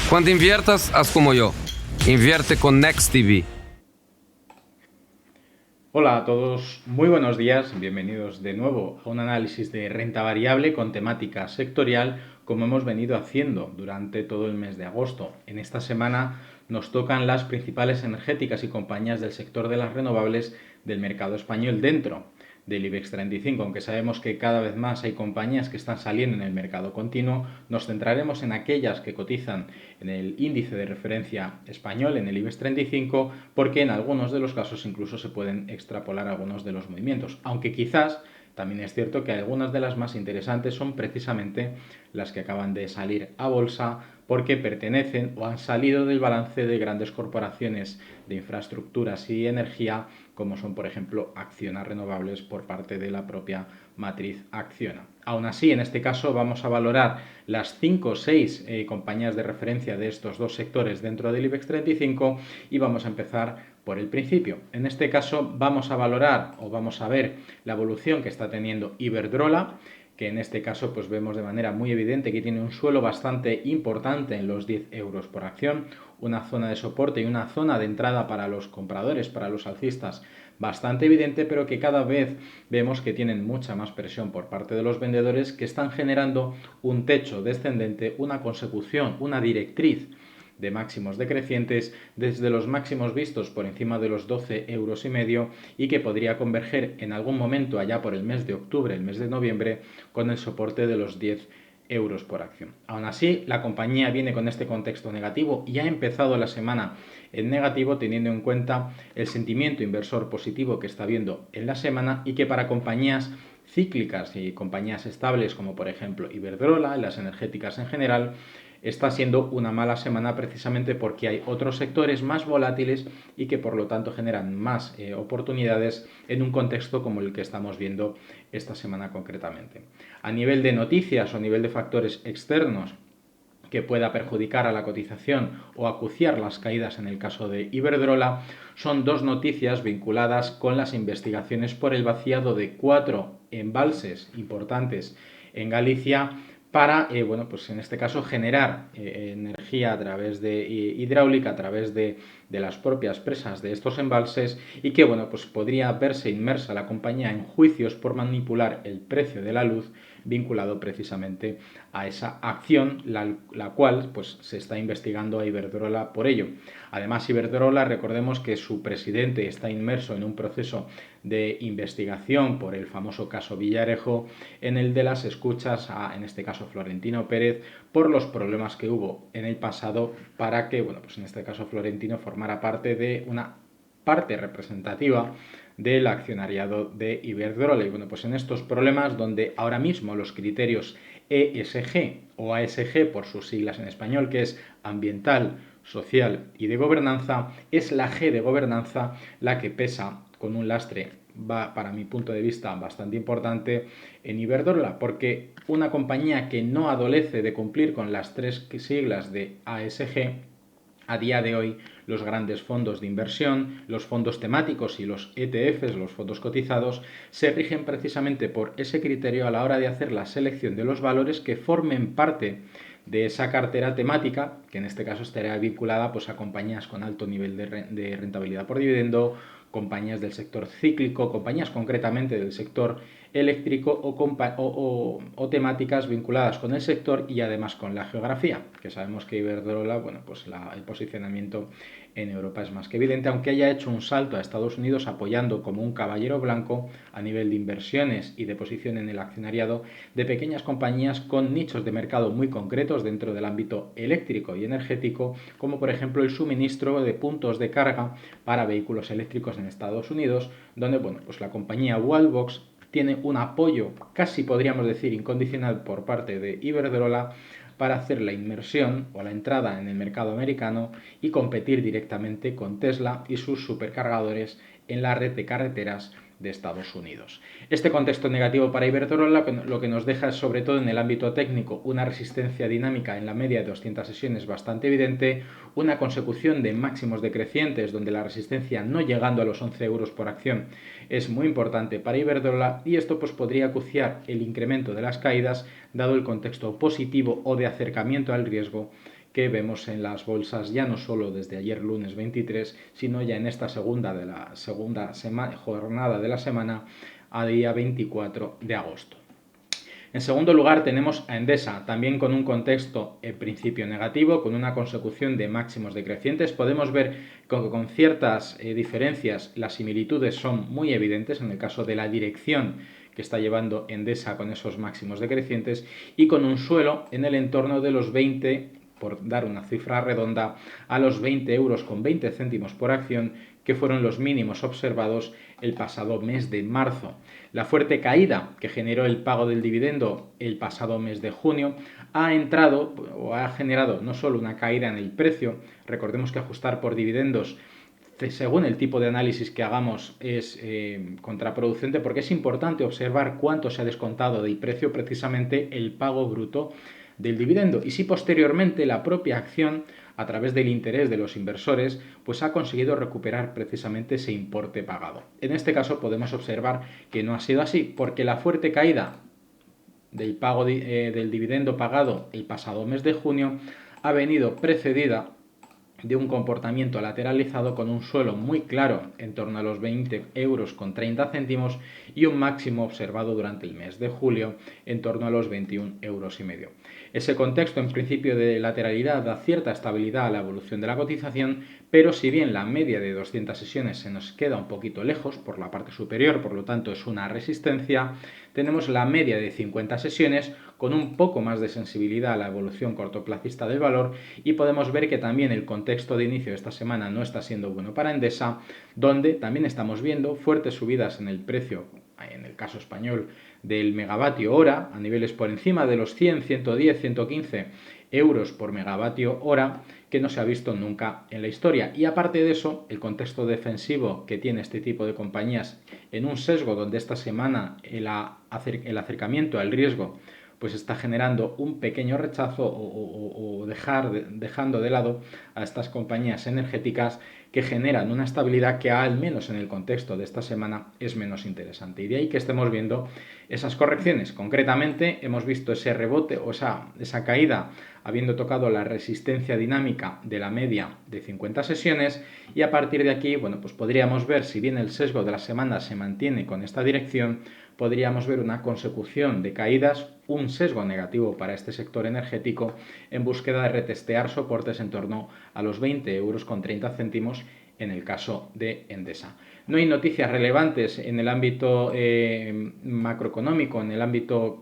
Cuando inviertas, haz como yo. Invierte con NextTV. Hola a todos, muy buenos días, bienvenidos de nuevo a un análisis de renta variable con temática sectorial como hemos venido haciendo durante todo el mes de agosto. En esta semana nos tocan las principales energéticas y compañías del sector de las renovables del mercado español dentro del IBEX 35, aunque sabemos que cada vez más hay compañías que están saliendo en el mercado continuo, nos centraremos en aquellas que cotizan en el índice de referencia español, en el IBEX 35, porque en algunos de los casos incluso se pueden extrapolar algunos de los movimientos, aunque quizás también es cierto que algunas de las más interesantes son precisamente las que acaban de salir a bolsa porque pertenecen o han salido del balance de grandes corporaciones de infraestructuras y energía, como son, por ejemplo, Acciona Renovables por parte de la propia matriz Acciona. Aún así, en este caso vamos a valorar las 5 o 6 compañías de referencia de estos dos sectores dentro del IBEX 35 y vamos a empezar por el principio. En este caso vamos a valorar o vamos a ver la evolución que está teniendo Iberdrola, que en este caso pues vemos de manera muy evidente que tiene un suelo bastante importante en los 10 euros por acción, una zona de soporte y una zona de entrada para los compradores, para los alcistas, bastante evidente, pero que cada vez vemos que tienen mucha más presión por parte de los vendedores, que están generando un techo descendente, una consecución, una directriz de máximos decrecientes desde los máximos vistos por encima de los 12 euros y medio y que podría converger en algún momento allá por el mes de octubre, el mes de noviembre, con el soporte de los 10 euros por acción. Aún así, la compañía viene con este contexto negativo y ha empezado la semana en negativo, teniendo en cuenta el sentimiento inversor positivo que está viendo en la semana y que para compañías cíclicas y compañías estables como por ejemplo Iberdrola y las energéticas en general, está siendo una mala semana precisamente porque hay otros sectores más volátiles y que por lo tanto generan más oportunidades en un contexto como el que estamos viendo esta semana concretamente. A nivel de noticias o a nivel de factores externos que pueda perjudicar a la cotización o acuciar las caídas en el caso de Iberdrola, son dos noticias vinculadas con las investigaciones por el vaciado de 4 embalses importantes en Galicia para, bueno, pues en este caso generar energía a través de hidráulica, a través de las propias presas de estos embalses y que, bueno, pues podría verse inmersa la compañía en juicios por manipular el precio de la luz vinculado precisamente a esa acción, la cual pues se está investigando a Iberdrola por ello. Además, Iberdrola, recordemos que su presidente está inmerso en un proceso de investigación por el famoso caso Villarejo, en el de las escuchas a, en este caso, Florentino Pérez, por los problemas que hubo en el pasado para que, bueno, pues en este caso Florentino formara parte de una parte representativa del accionariado de Iberdrola. Y bueno, pues en estos problemas donde ahora mismo los criterios ESG o ASG por sus siglas en español, que es ambiental, social y de gobernanza, es la G de gobernanza la que pesa con un lastre, va para mi punto de vista bastante importante en Iberdrola, porque una compañía que no adolece de cumplir con las tres siglas de ASG, a día de hoy los grandes fondos de inversión, los fondos temáticos y los ETFs, los fondos cotizados, se rigen precisamente por ese criterio a la hora de hacer la selección de los valores que formen parte de esa cartera temática, que en este caso estaría vinculada pues, a compañías con alto nivel de rentabilidad por dividendo, compañías del sector cíclico, compañías concretamente del sector eléctrico o temáticas vinculadas con el sector y además con la geografía, que sabemos que Iberdrola, bueno, pues el posicionamiento en Europa es más que evidente, aunque haya hecho un salto a Estados Unidos apoyando como un caballero blanco a nivel de inversiones y de posición en el accionariado de pequeñas compañías con nichos de mercado muy concretos dentro del ámbito eléctrico y energético, como por ejemplo el suministro de puntos de carga para vehículos eléctricos en Estados Unidos, donde, bueno, pues la compañía Wallbox tiene un apoyo, casi podríamos decir incondicional, por parte de Iberdrola para hacer la inmersión o la entrada en el mercado americano y competir directamente con Tesla y sus supercargadores en la red de carreteras de Estados Unidos. Este contexto negativo para Iberdrola lo que nos deja es, sobre todo en el ámbito técnico, una resistencia dinámica en la media de 200 sesiones bastante evidente, una consecución de máximos decrecientes donde la resistencia no llegando a los 11 euros por acción es muy importante para Iberdrola y esto pues podría acuciar el incremento de las caídas dado el contexto positivo o de acercamiento al riesgo que vemos en las bolsas ya no solo desde ayer lunes 23, sino ya en esta segunda jornada de la semana a día 24 de agosto. En segundo lugar tenemos a Endesa, también con un contexto en principio negativo, con una consecución de máximos decrecientes. Podemos ver que con ciertas diferencias las similitudes son muy evidentes en el caso de la dirección que está llevando Endesa con esos máximos decrecientes y con un suelo en el entorno de los 20, por dar una cifra redonda, a los 20 euros con 20 céntimos por acción, que fueron los mínimos observados el pasado mes de marzo. La fuerte caída que generó el pago del dividendo el pasado mes de junio ha generado no solo una caída en el precio, recordemos que ajustar por dividendos según el tipo de análisis que hagamos es contraproducente, porque es importante observar cuánto se ha descontado del precio precisamente el pago bruto del dividendo y si posteriormente la propia acción, a través del interés de los inversores, pues ha conseguido recuperar precisamente ese importe pagado. En este caso podemos observar que no ha sido así, porque la fuerte caída del pago del dividendo pagado el pasado mes de junio ha venido precedida de un comportamiento lateralizado con un suelo muy claro en torno a los 20 euros con 30 céntimos y un máximo observado durante el mes de julio en torno a los 21 euros y medio. Ese contexto en principio de lateralidad da cierta estabilidad a la evolución de la cotización, pero si bien la media de 200 sesiones se nos queda un poquito lejos por la parte superior, por lo tanto es una resistencia, tenemos la media de 50 sesiones con un poco más de sensibilidad a la evolución cortoplacista del valor y podemos ver que también el contexto de inicio de esta semana no está siendo bueno para Endesa, donde también estamos viendo fuertes subidas en el precio, en el caso español, del megavatio hora, a niveles por encima de los 100, 110, 115 euros por megavatio hora, que no se ha visto nunca en la historia. Y aparte de eso, el contexto defensivo que tiene este tipo de compañías en un sesgo donde esta semana el acercamiento al riesgo pues está generando un pequeño rechazo o dejando de lado a estas compañías energéticas que generan una estabilidad que al menos en el contexto de esta semana es menos interesante. Y de ahí que estemos viendo esas correcciones. Concretamente hemos visto ese rebote o esa caída habiendo tocado la resistencia dinámica de la media de 50 sesiones y a partir de aquí, bueno, pues podríamos ver, si bien el sesgo de la semana se mantiene con esta dirección, podríamos ver una consecución de caídas, un sesgo negativo para este sector energético en búsqueda de retestear soportes en torno a los 20 euros con 30 céntimos en el caso de Endesa. No hay noticias relevantes en el ámbito macroeconómico, en el ámbito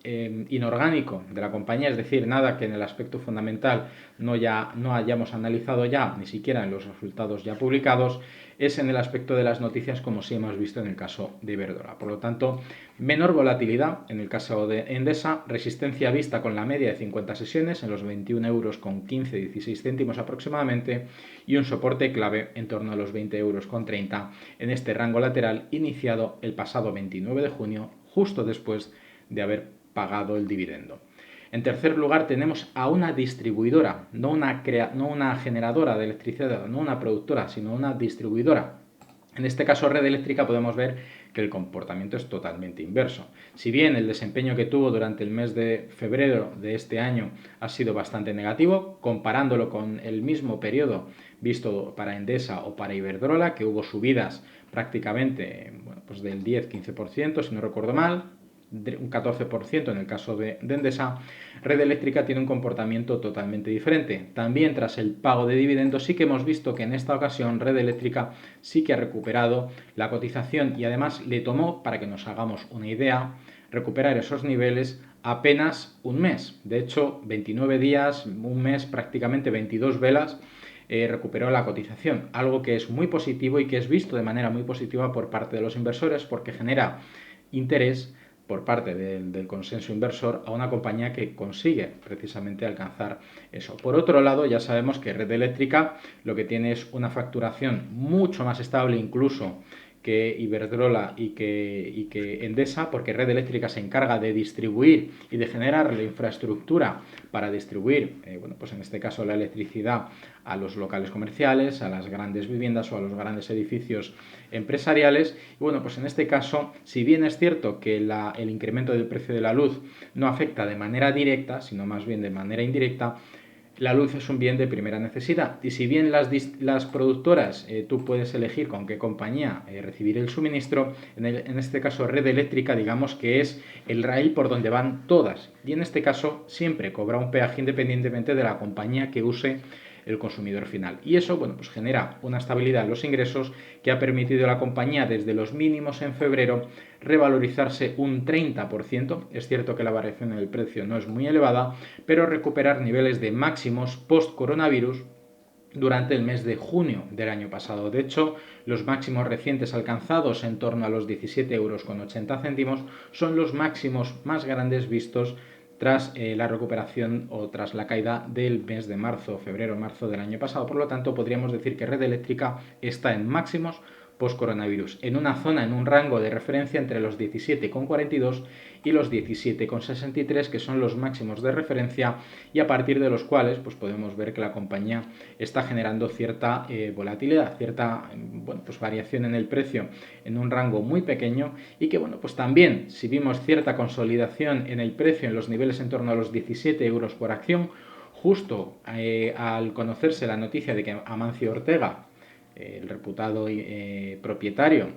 inorgánico de la compañía, es decir, nada que en el aspecto fundamental no hayamos analizado ya, ni siquiera en los resultados ya publicados, es en el aspecto de las noticias, como sí hemos visto en el caso de Iberdrola. Por lo tanto, menor volatilidad en el caso de Endesa, resistencia vista con la media de 50 sesiones en los 21 euros con 15-16 céntimos aproximadamente y un soporte clave en torno a los 20 euros con 30 en este rango lateral iniciado el pasado 29 de junio, justo después de haber pagado el dividendo. En tercer lugar tenemos a una distribuidora, no una generadora de electricidad, no una productora, sino una distribuidora. En este caso, Red Eléctrica, podemos ver que el comportamiento es totalmente inverso. Si bien el desempeño que tuvo durante el mes de febrero de este año ha sido bastante negativo, comparándolo con el mismo periodo visto para Endesa o para Iberdrola, que hubo subidas prácticamente pues del 10-15%, si no recuerdo mal, un 14% en el caso de Endesa, Red Eléctrica tiene un comportamiento totalmente diferente. También tras el pago de dividendos sí que hemos visto que en esta ocasión Red Eléctrica sí que ha recuperado la cotización y además le tomó, para que nos hagamos una idea, recuperar esos niveles apenas un mes. De hecho, 29 días, un mes, prácticamente 22 velas, recuperó la cotización, algo que es muy positivo y que es visto de manera muy positiva por parte de los inversores porque genera interés por parte del consenso inversor a una compañía que consigue precisamente alcanzar eso. Por otro lado, ya sabemos que Red Eléctrica lo que tiene es una facturación mucho más estable incluso que Iberdrola y que Endesa, porque Red Eléctrica se encarga de distribuir y de generar la infraestructura para distribuir, pues en este caso la electricidad a los locales comerciales, a las grandes viviendas o a los grandes edificios empresariales. Y bueno, pues en este caso, si bien es cierto que el incremento del precio de la luz no afecta de manera directa, sino más bien de manera indirecta, la luz es un bien de primera necesidad y si bien las productoras tú puedes elegir con qué compañía recibir el suministro, en este caso Red Eléctrica digamos que es el raíl por donde van todas y en este caso siempre cobra un peaje independientemente de la compañía que use el consumidor final. Y eso, bueno, pues genera una estabilidad en los ingresos que ha permitido a la compañía desde los mínimos en febrero revalorizarse un 30%. Es cierto que la variación en el precio no es muy elevada, pero recuperar niveles de máximos post-coronavirus durante el mes de junio del año pasado. De hecho, los máximos recientes alcanzados en torno a los 17,80 euros son los máximos más grandes vistos tras la recuperación o tras la caída del mes de marzo, febrero-marzo del año pasado. Por lo tanto, podríamos decir que Red Eléctrica está en máximos post-coronavirus, en una zona, en un rango de referencia entre los 17,42 y los 17,63, que son los máximos de referencia y a partir de los cuales pues podemos ver que la compañía está generando cierta volatilidad, cierta pues variación en el precio en un rango muy pequeño y que bueno, pues también si vimos cierta consolidación en el precio en los niveles en torno a los 17 euros por acción, justo al conocerse la noticia de que Amancio Ortega, el reputado propietario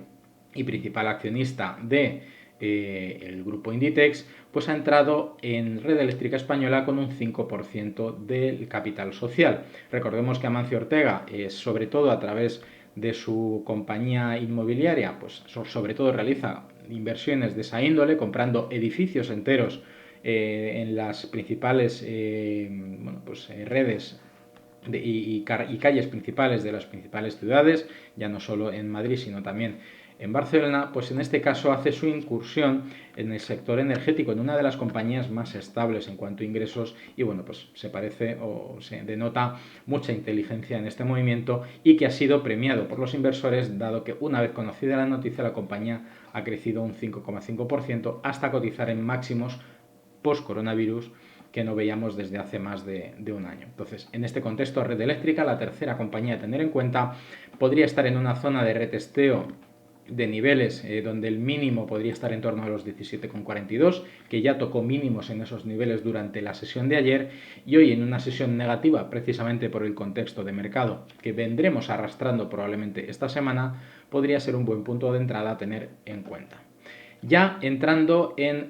y principal accionista de el grupo Inditex, pues ha entrado en Red Eléctrica Española con un 5% del capital social. Recordemos que Amancio Ortega, sobre todo a través de su compañía inmobiliaria, pues sobre todo realiza inversiones de esa índole, comprando edificios enteros en las principales redes y calles principales de las principales ciudades, ya no solo en Madrid, sino también en Barcelona, pues en este caso hace su incursión en el sector energético, en una de las compañías más estables en cuanto a ingresos y bueno, pues se parece o se denota mucha inteligencia en este movimiento y que ha sido premiado por los inversores, dado que una vez conocida la noticia, la compañía ha crecido un 5,5% hasta cotizar en máximos post-coronavirus que no veíamos desde hace más de un año. Entonces, en este contexto, Red Eléctrica, la tercera compañía a tener en cuenta, podría estar en una zona de retesteo de niveles donde el mínimo podría estar en torno a los 17,42, que ya tocó mínimos en esos niveles durante la sesión de ayer y hoy en una sesión negativa precisamente por el contexto de mercado que vendremos arrastrando probablemente esta semana, podría ser un buen punto de entrada a tener en cuenta. Ya entrando en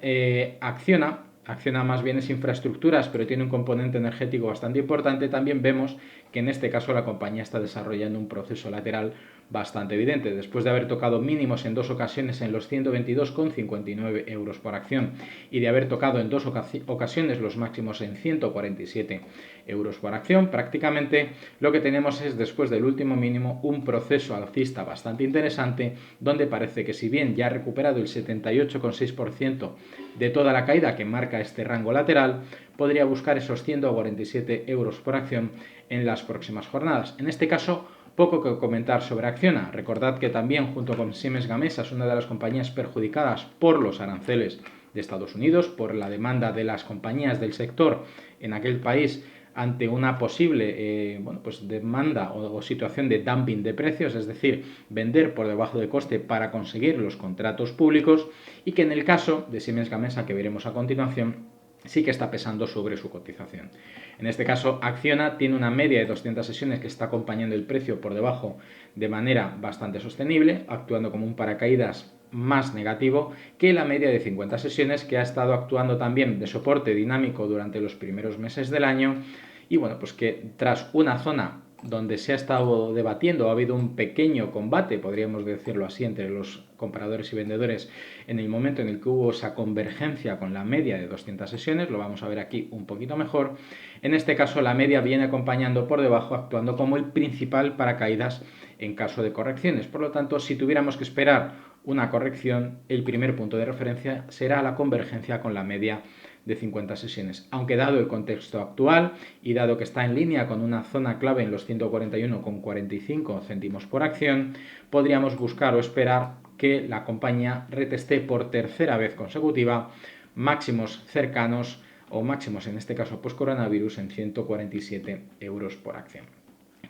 Acciona más bien es infraestructuras, pero tiene un componente energético bastante importante, también vemos que en este caso la compañía está desarrollando un proceso lateral bastante evidente, después de haber tocado mínimos en dos ocasiones en los 122,59 euros por acción y de haber tocado en dos ocasiones los máximos en 147 euros por acción, prácticamente lo que tenemos es después del último mínimo un proceso alcista bastante interesante, donde parece que si bien ya ha recuperado el 78,6% de toda la caída que marca este rango lateral, podría buscar esos 147 euros por acción en las próximas jornadas. En este caso, poco que comentar sobre Acciona. Recordad que también junto con Siemens Gamesa es una de las compañías perjudicadas por los aranceles de Estados Unidos, por la demanda de las compañías del sector en aquel país ante una posible demanda o situación de dumping de precios, es decir, vender por debajo de coste para conseguir los contratos públicos y que en el caso de Siemens Gamesa, que veremos a continuación, sí que está pesando sobre su cotización. En este caso, Acciona tiene una media de 200 sesiones que está acompañando el precio por debajo de manera bastante sostenible, actuando como un paracaídas más negativo que la media de 50 sesiones que ha estado actuando también de soporte dinámico durante los primeros meses del año y bueno, pues que tras una zona donde se ha estado debatiendo, ha habido un pequeño combate, podríamos decirlo así, entre los compradores y vendedores en el momento en el que hubo esa convergencia con la media de 200 sesiones, lo vamos a ver aquí un poquito mejor. En este caso la media viene acompañando por debajo, actuando como el principal paracaídas en caso de correcciones. Por lo tanto, si tuviéramos que esperar una corrección, el primer punto de referencia será la convergencia con la media de 50 sesiones, aunque dado el contexto actual y dado que está en línea con una zona clave en los 141,45 céntimos por acción, podríamos buscar o esperar que la compañía reteste por tercera vez consecutiva máximos cercanos o máximos en este caso post coronavirus en 147 euros por acción.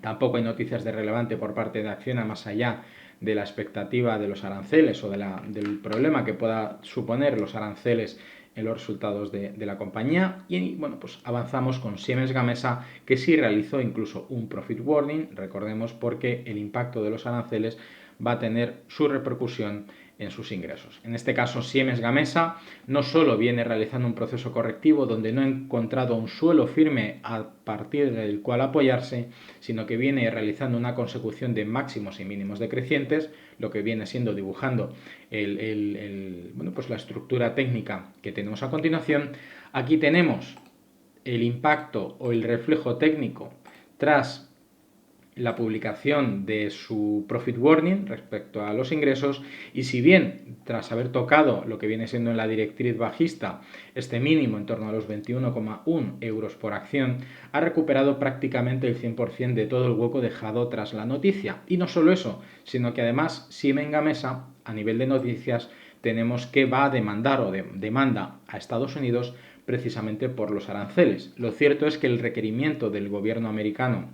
Tampoco hay noticias de relevante por parte de Acciona más allá de la expectativa de los aranceles o del problema que pueda suponer los aranceles en los resultados de la compañía. Y bueno, pues avanzamos con Siemens Gamesa, que sí realizó incluso un profit warning, recordemos, porque el impacto de los aranceles va a tener su repercusión en sus ingresos. En este caso, Siemens Gamesa no solo viene realizando un proceso correctivo donde no ha encontrado un suelo firme a partir del cual apoyarse, sino que viene realizando una consecución de máximos y mínimos decrecientes, lo que viene siendo dibujando pues la estructura técnica que tenemos a continuación. Aquí tenemos el impacto o el reflejo técnico tras la publicación de su profit warning respecto a los ingresos, y si bien tras haber tocado lo que viene siendo en la directriz bajista este mínimo en torno a los 21,1 euros por acción, ha recuperado prácticamente el 100% de todo el hueco dejado tras la noticia. Y no solo eso, sino que además Siemens Gamesa, a nivel de noticias, tenemos que va a demandar o demanda a Estados Unidos precisamente por los aranceles. Lo cierto es que el requerimiento del gobierno americano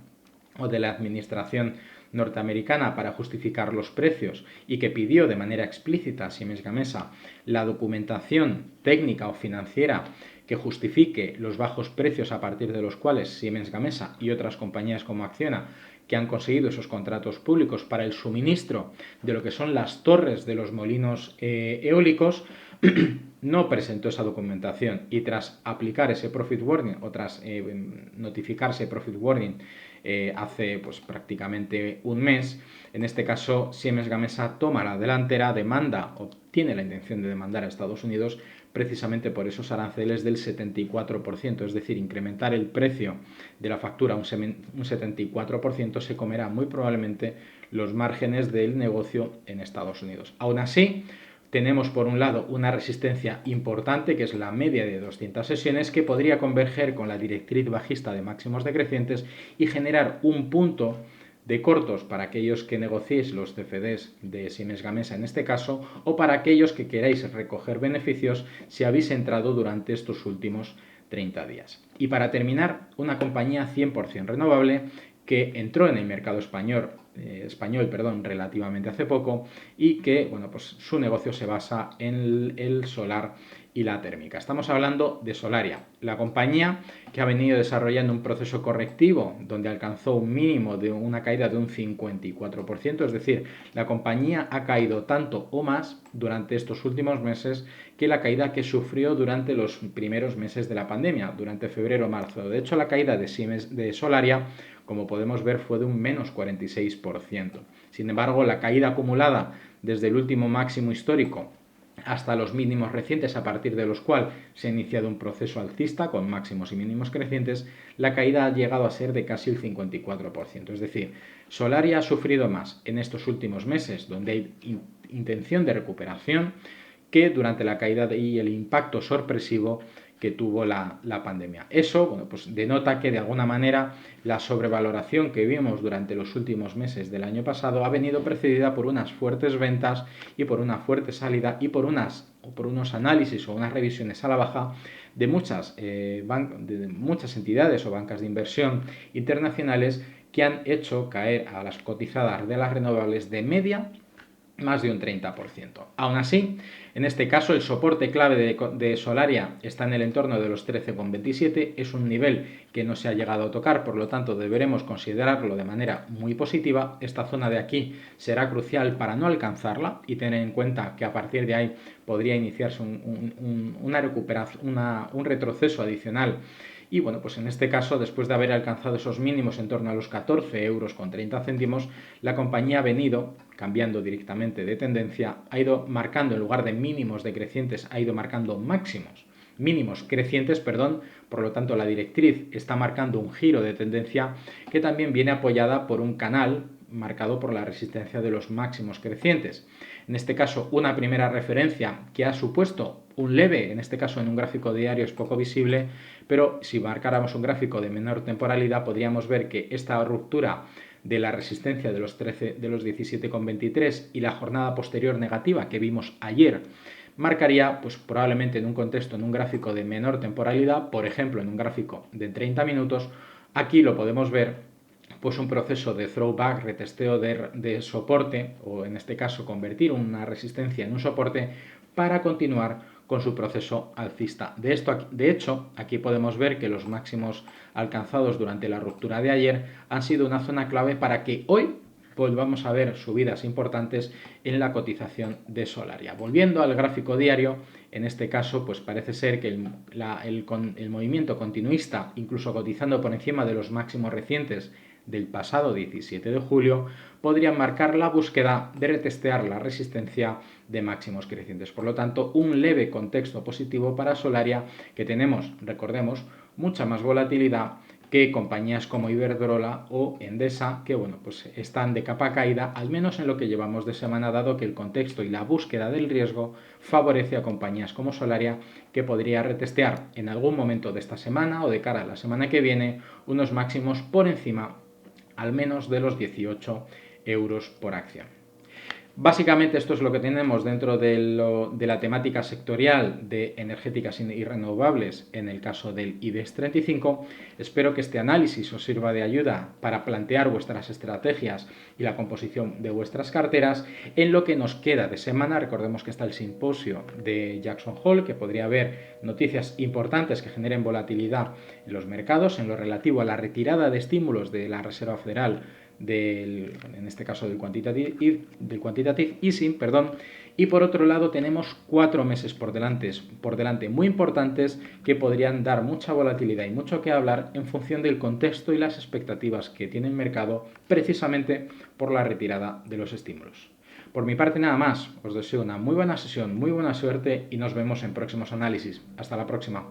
o de la administración norteamericana para justificar los precios, y que pidió de manera explícita a Siemens Gamesa la documentación técnica o financiera que justifique los bajos precios a partir de los cuales Siemens Gamesa y otras compañías como Acciona, que han conseguido esos contratos públicos para el suministro de lo que son las torres de los molinos eólicos, no presentó esa documentación, y tras aplicar ese profit warning o tras notificarse profit warning hace pues prácticamente un mes, en este caso Siemens Gamesa toma la delantera, demanda o tiene la intención de demandar a Estados Unidos precisamente por esos aranceles del 74%, es decir, incrementar el precio de la factura un 74% se comerá muy probablemente los márgenes del negocio en Estados Unidos. Aún así, tenemos por un lado una resistencia importante, que es la media de 200 sesiones, que podría converger con la directriz bajista de máximos decrecientes y generar un punto de cortos para aquellos que negociéis los CFDs de Siemens Gamesa en este caso, o para aquellos que queráis recoger beneficios si habéis entrado durante estos últimos 30 días. Y para terminar, una compañía 100% renovable que entró en el mercado español relativamente hace poco, y que bueno, pues su negocio se basa en el solar y la térmica. Estamos hablando de Solaria, la compañía que ha venido desarrollando un proceso correctivo donde alcanzó un mínimo de una caída de un 54%, es decir, la compañía ha caído tanto o más durante estos últimos meses que la caída que sufrió durante los primeros meses de la pandemia, durante febrero-marzo. De hecho, la caída de Solaria, como podemos ver, fue de un menos 46%. Sin embargo, la caída acumulada desde el último máximo histórico hasta los mínimos recientes, a partir de los cuales se ha iniciado un proceso alcista con máximos y mínimos crecientes, la caída ha llegado a ser de casi el 54%. Es decir, Solaria ha sufrido más en estos últimos meses, donde hay intención de recuperación, que durante la caída y el impacto sorpresivo que tuvo la pandemia. Eso, bueno, pues denota que de alguna manera la sobrevaloración que vimos durante los últimos meses del año pasado ha venido precedida por unas fuertes ventas y por una fuerte salida y por unos análisis o unas revisiones a la baja de muchas entidades o bancas de inversión internacionales, que han hecho caer a las cotizadas de las renovables de media más de un 30%. Aún así, en este caso el soporte clave de Solaria está en el entorno de los 13,27, es un nivel que no se ha llegado a tocar, por lo tanto deberemos considerarlo de manera muy positiva. Esta zona de aquí será crucial para no alcanzarla, y tener en cuenta que a partir de ahí podría iniciarse una recuperación, un retroceso adicional. Y bueno, pues en este caso, después de haber alcanzado esos mínimos en torno a los 14 euros con 30 céntimos, la compañía ha venido cambiando directamente de tendencia, ha ido marcando, en lugar de mínimos decrecientes, ha ido marcando mínimos crecientes, por lo tanto la directriz está marcando un giro de tendencia que también viene apoyada por un canal marcado por la resistencia de los máximos crecientes. En este caso, una primera referencia que ha supuesto un leve, en este caso en un gráfico diario es poco visible, pero si marcáramos un gráfico de menor temporalidad podríamos ver que esta ruptura de la resistencia de los 17,23 y la jornada posterior negativa que vimos ayer marcaría, pues probablemente en un contexto, en un gráfico de menor temporalidad, por ejemplo en un gráfico de 30 minutos, aquí lo podemos ver, pues un proceso de throwback, retesteo de soporte, o en este caso convertir una resistencia en un soporte para continuar con su proceso alcista. De hecho, aquí podemos ver que los máximos alcanzados durante la ruptura de ayer han sido una zona clave para que hoy volvamos a ver subidas importantes en la cotización de Solaria. Volviendo al gráfico diario, en este caso, pues parece ser que el movimiento continuista, incluso cotizando por encima de los máximos recientes del pasado 17 de julio, podrían marcar la búsqueda de retestear la resistencia de máximos crecientes. Por lo tanto, un leve contexto positivo para Solaria, que tenemos, recordemos, mucha más volatilidad que compañías como Iberdrola o Endesa, que bueno, pues están de capa caída, al menos en lo que llevamos de semana, dado que el contexto y la búsqueda del riesgo favorece a compañías como Solaria, que podría retestear en algún momento de esta semana o de cara a la semana que viene unos máximos por encima al menos de los 18 euros por acción. Básicamente esto es lo que tenemos dentro de la temática sectorial de energéticas y renovables en el caso del IBEX 35. Espero que este análisis os sirva de ayuda para plantear vuestras estrategias y la composición de vuestras carteras. En lo que nos queda de semana, recordemos que está el simposio de Jackson Hole, que podría haber noticias importantes que generen volatilidad en los mercados en lo relativo a la retirada de estímulos de la Reserva Federal, en este caso del quantitative easing, y por otro lado tenemos 4 meses por delante muy importantes que podrían dar mucha volatilidad y mucho que hablar en función del contexto y las expectativas que tiene el mercado precisamente por la retirada de los estímulos. Por mi parte nada más, os deseo una muy buena sesión, muy buena suerte y nos vemos en próximos análisis. Hasta la próxima.